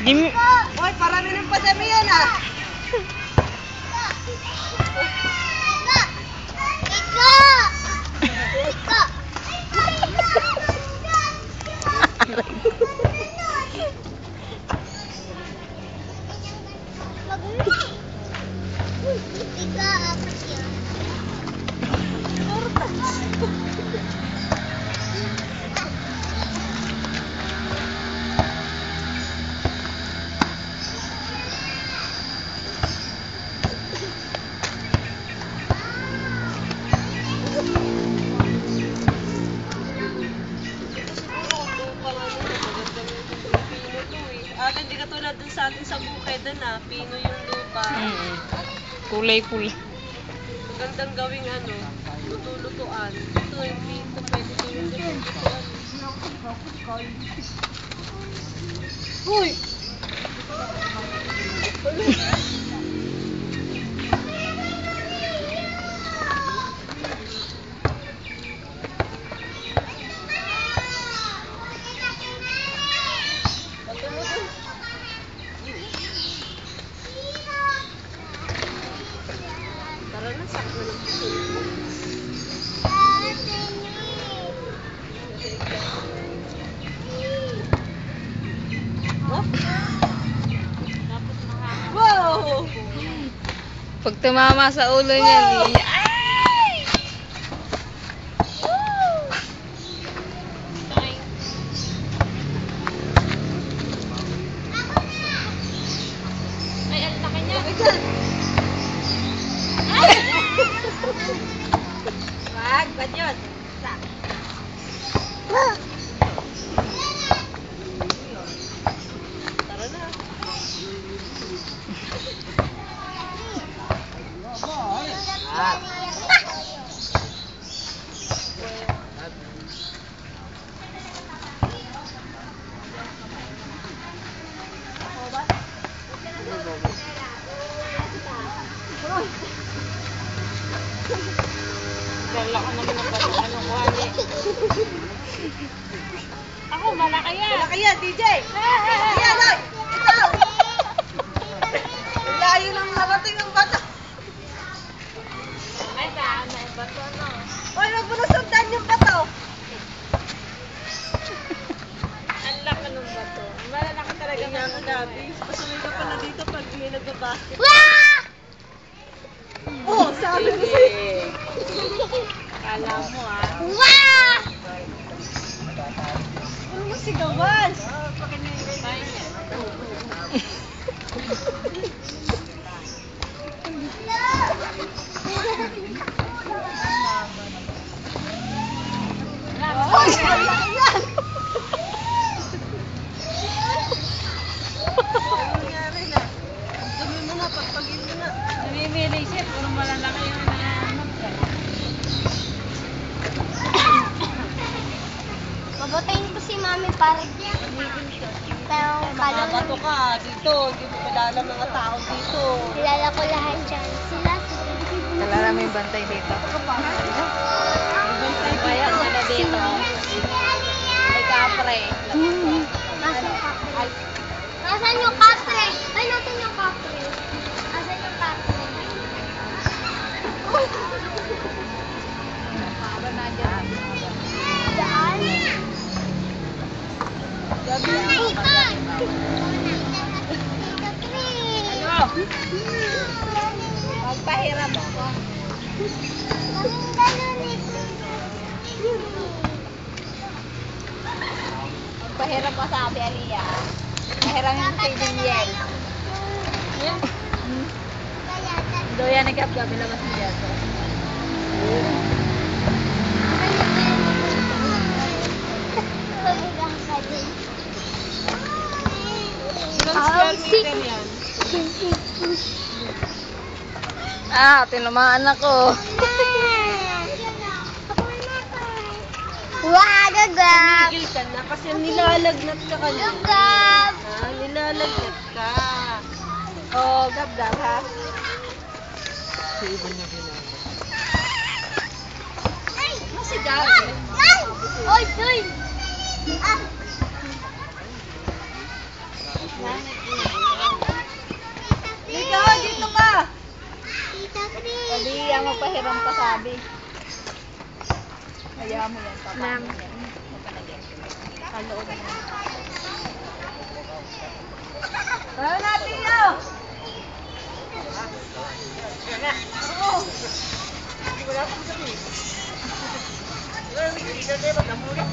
Jimmy. Hoy, parami ng padami yan ah. Hindi katulad dun sa atin sa bukid na pino yung lupa. Kulay-kulay. Gandang gawing ano, luto-lutuan. Ito hindi ito pwede gawing luto-lutuan. Uy! Tara na, sakto ng puso. Wow! Pag tumama sa ulo niya, ay! Ay, ang laki niya. Wag, bad yun. Tara na. Dala ka naman ng bato. Anong kuhani? Ako, malaki yan. Malaki yan, DJ. Malaki yan, oy. Ito. Layo nang narating ang bato. Ay, saan na yung bato, no? Oy, magbunusundan yung bato. Ang laki ng bato. Malalaki talaga Kaya nga gabi. Pasuloy ka pala dito pag may nagbabasket. Oh, sabi ko sa'yo. Kala mo, ah. Ano mo sigawan? Nangyari na. Dumi mo na, pagpagin mo na. Namimili siya, puro malalaki yung naman. Babatain ko si Mami para dito. Pero kala Bato ka dito. Hindi mo kilala mga tao dito. kilala ko lahat dyan. Sila. Kalala mo yung bantay dito. Kaya siya na dito. May kapre. Nasaan yung kapre? Nasaan yung kapre? Ay, nasaan yung kapre? Nasaan yung kapre? Para na dyan. Daan? Magpahiram ako. Magpahiram pa sabi, Aliyah. Pahiram yung kay Daniel. Doya nagkap-gap, ilabas mo dyan. Ilang square meter yan? Ah, tinamaan ako. Wow, gagap! Tumigil ka na kasi nilalagnat ka kanina. Gagap! Nilalagnat ka. Oh, gab-gab ha? Masigaw. Oy, oy! Ah! magpahiram pa sabi. Kaya mo yan, papa. Ma'am. Kalood mo. Tara natin yun! Oo! Hindi ko lang sabi. Wala, hindi ko lang sabi.